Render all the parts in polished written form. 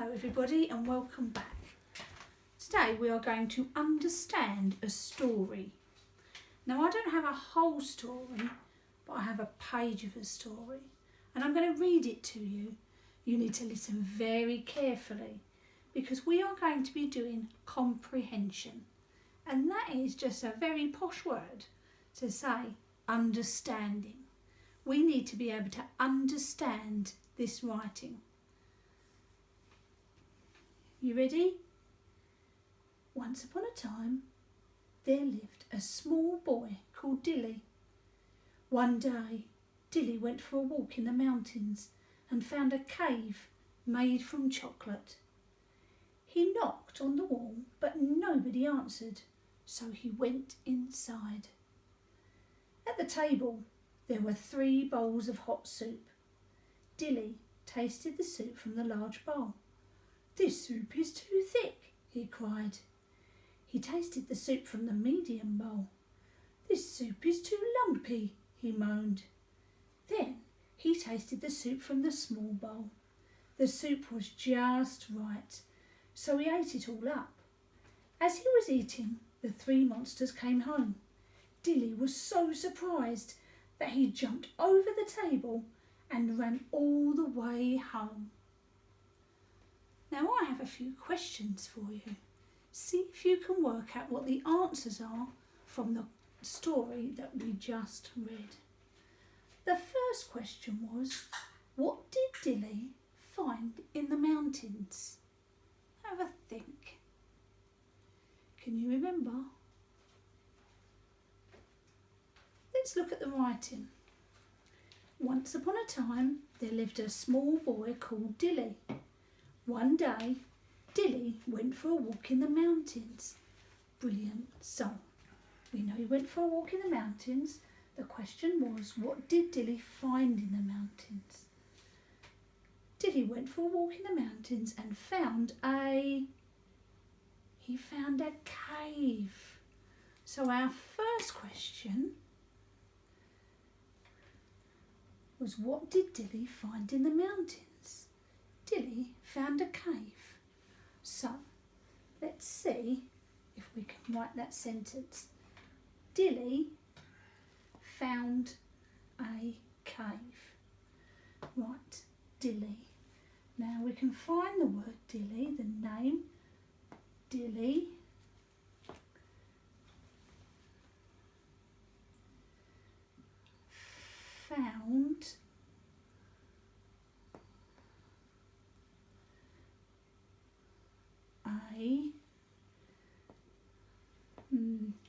Hello everybody and welcome back. Today we are going to understand a story. Now I don't have a whole story, but I have a page of a story and I'm going to read it to you. You need to listen very carefully because we are going to be doing comprehension, and that is just a very posh word to say understanding. We need to be able to understand this writing. You ready? Once upon a time, there lived a small boy called Dilly. One day, Dilly went for a walk in the mountains and found a cave made from chocolate. He knocked on the wall, but nobody answered, so he went inside. At the table, there were 3 bowls of hot soup. Dilly tasted the soup from the large bowl. "This soup is too thick," he cried. He tasted the soup from the medium bowl. "This soup is too lumpy," he moaned. Then he tasted the soup from the small bowl. The soup was just right, so he ate it all up. As he was eating, the 3 monsters came home. Dilly was so surprised that he jumped over the table and ran all the way home. Now I have a few questions for you. See if you can work out what the answers are from the story that we just read. The first question was, what did Dilly find in the mountains? Have a think. Can you remember? Let's look at the writing. Once upon a time, there lived a small boy called Dilly. One day, Dilly went for a walk in the mountains. Brilliant. So, we know he went for a walk in the mountains. The question was, what did Dilly find in the mountains? Dilly went for a walk in the mountains and found a cave. So our first question was, what did Dilly find in the mountains? Dilly found a cave. So, let's see if we can write that sentence. Dilly found a cave. Right, Dilly. Now we can find the word Dilly, the name Dilly. Found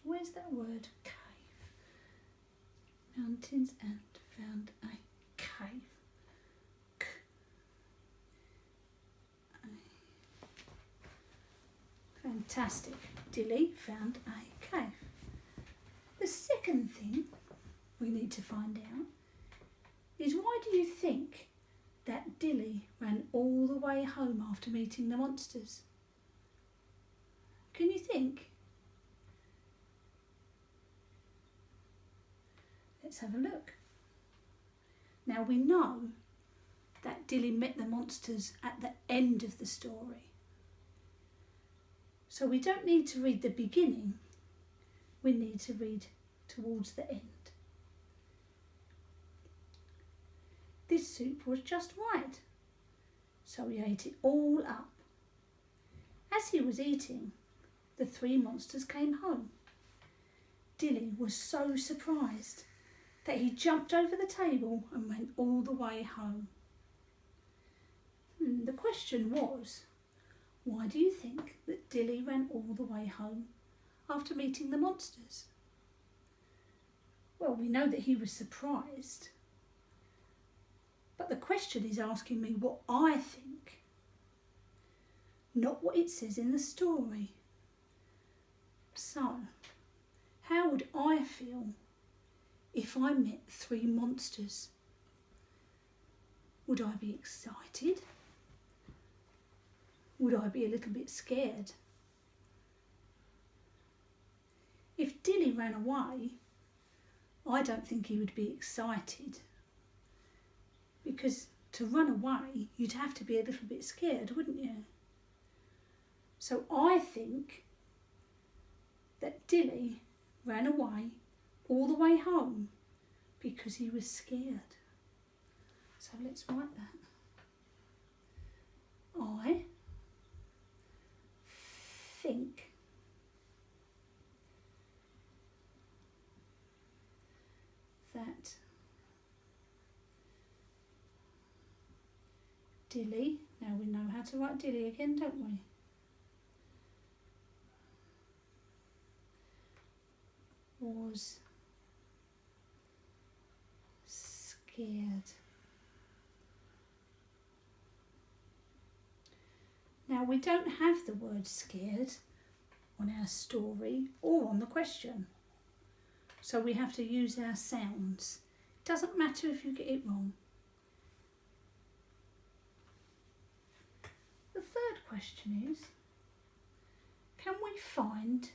where's that word? Cave. Mountains and found a cave. Fantastic. Dilly found a cave. The second thing we need to find out is, why do you think that Dilly ran all the way home after meeting the monsters? Can you think? Let's have a look. Now we know that Dilly met the monsters at the end of the story. So we don't need to read the beginning, we need to read towards the end. This soup was just right, so he ate it all up. As he was eating, the 3 monsters came home. Dilly was so surprised that he jumped over the table and went all the way home. The question was, why do you think that Dilly ran all the way home after meeting the monsters? Well, we know that he was surprised, but the question is asking me what I think, not what it says in the story. So, how would I feel if I met 3 monsters? Would I be excited? Would I be a little bit scared? If Dilly ran away, I don't think he would be excited, because to run away you'd have to be a little bit scared, wouldn't you? So I think that Dilly ran away all the way home because he was scared. So let's write that. I think that Dilly, now we know how to write Dilly again, don't we? Was scared. Now we don't have the word scared on our story or on the question. So we have to use our sounds. It doesn't matter if you get it wrong. The third question is, can we find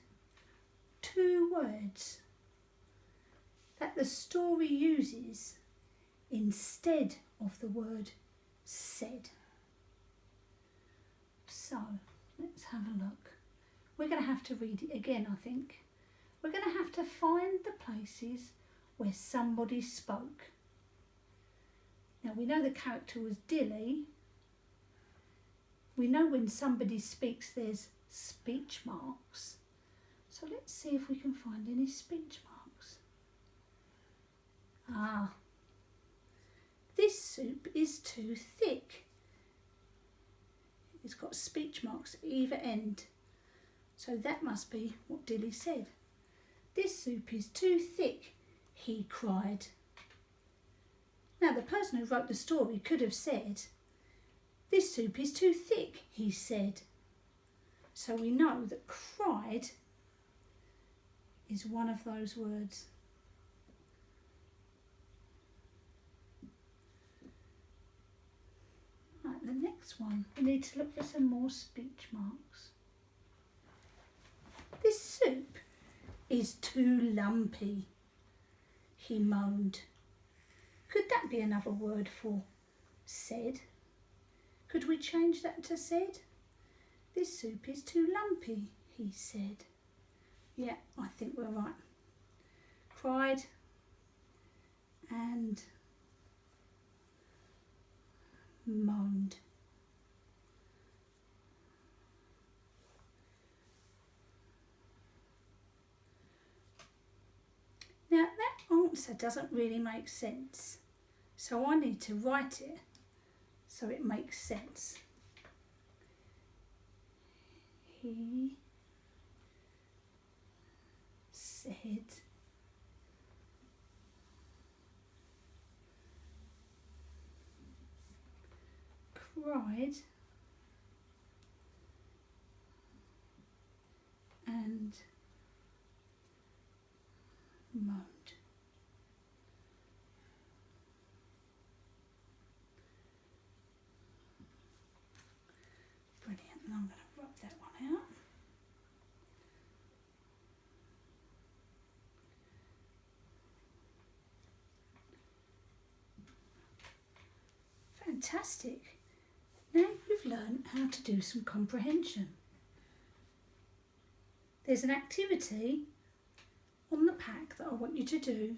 2 words that the story uses instead of the word said? So let's have a look. We're going to have to read it again, I think. We're going to have to find the places where somebody spoke. Now we know the character was Dilly. We know when somebody speaks there's speech marks. So let's see if we can find any speech marks. Ah, this soup is too thick. It's got speech marks at either end. So that must be what Dilly said. This soup is too thick, he cried. Now the person who wrote the story could have said, this soup is too thick, he said. So we know that cried is one of those words. Right, the next one, we need to look for some more speech marks. This soup is too lumpy, he moaned. Could that be another word for said? Could we change that to said? This soup is too lumpy, he said. Yeah, I think we're right. Cried and moaned. Now that answer doesn't really make sense, so I need to write it so it makes sense. He said cried and moaned. Brilliant, and I'm going to rub that one out. Fantastic. Now you've learned how to do some comprehension. There's an activity on the pack that I want you to do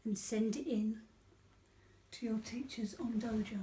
and send it in to your teachers on Dojo.